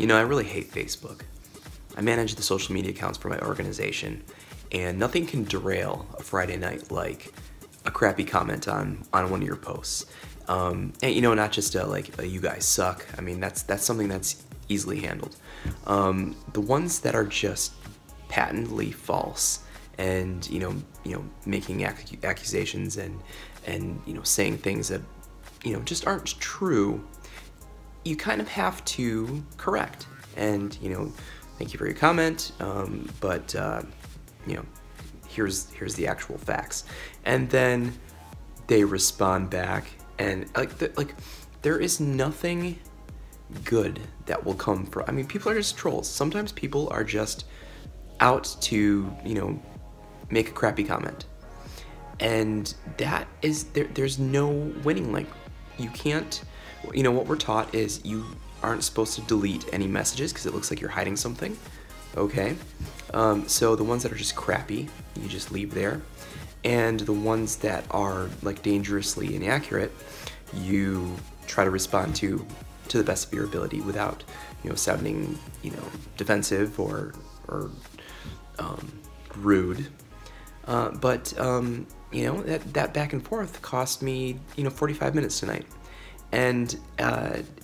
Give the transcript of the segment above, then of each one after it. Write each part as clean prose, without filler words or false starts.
You know, I really hate Facebook. I manage the social media accounts for my organization, and nothing can derail a Friday night like a crappy comment on one of your posts. And you know, not just like you guys suck. I mean, that's something that's easily handled. The ones that are just patently false and you know making accusations and you know saying things that you know just aren't true, you kind of have to correct. And you know, thank you for your comment, but you know, here's the actual facts. And then they respond back, and like there is nothing good that will come from. I mean, people are just trolls. Sometimes people are just out to, you know, make a crappy comment, and that is there's no winning. Like, you can't, you know, what we're taught is you aren't supposed to delete any messages because it looks like you're hiding something. Okay, so the ones that are just crappy, you just leave there, and the ones that are like dangerously inaccurate, you try to respond to the best of your ability without, you know, sounding, you know, defensive or rude. But you know, that back and forth cost me, you know, 45 minutes tonight, and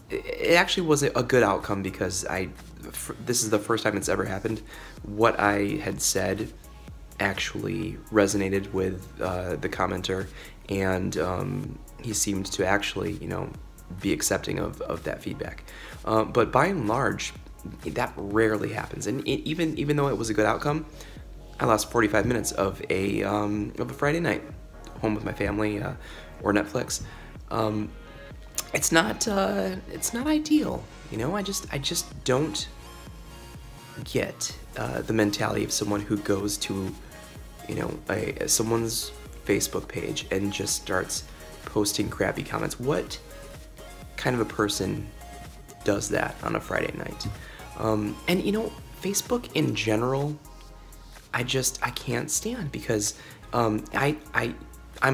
it actually was a good outcome because this is the first time it's ever happened. What I had said actually resonated with the commenter, and he seemed to actually, you know, be accepting of that feedback. But by and large, that rarely happens. And even though it was a good outcome, I lost 45 minutes of a Friday night home with my family or Netflix. It's not ideal, you know. I just don't get the mentality of someone who goes to, you know, someone's Facebook page and just starts posting crappy comments. What kind of a person does that on a Friday night? And you know, Facebook in general, I can't stand, because I'm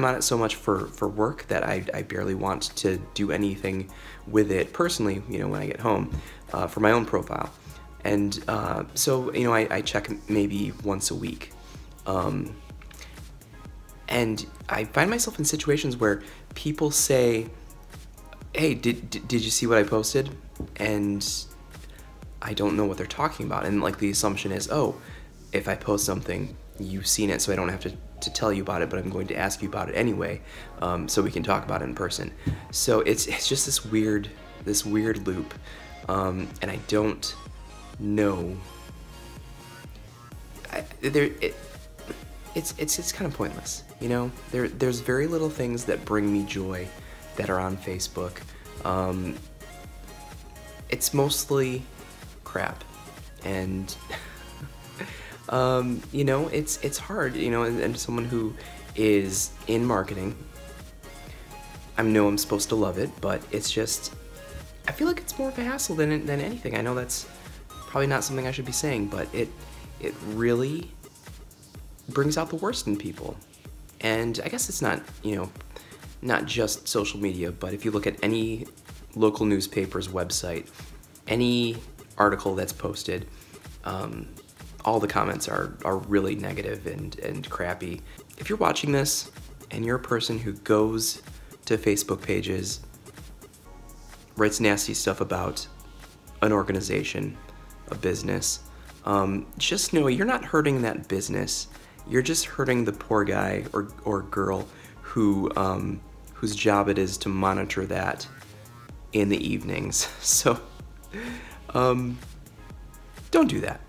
on it so much for work that I barely want to do anything with it personally, you know, when I get home, for my own profile. And so, you know, I check maybe once a week. And I find myself in situations where people say, hey, did you see what I posted? And I don't know what they're talking about. And like the assumption is, oh, if I post something, you've seen it, so I don't have to tell you about it, but I'm going to ask you about it anyway, so we can talk about it in person. So it's just this weird loop, and I don't know. It's kind of pointless, you know. There's very little things that bring me joy that are on Facebook. It's mostly crap, and you know, it's hard, you know, and someone who is in marketing, I know I'm supposed to love it, but it's just, I feel like it's more of a hassle than anything. I know that's probably not something I should be saying, but it really brings out the worst in people. And I guess it's not, you know, not just social media, but if you look at any local newspaper's website, any article that's posted, all the comments are really negative and crappy. If you're watching this and you're a person who goes to Facebook pages, writes nasty stuff about an organization, a business, just know you're not hurting that business. You're just hurting the poor guy or girl who whose job it is to monitor that in the evenings. So don't do that.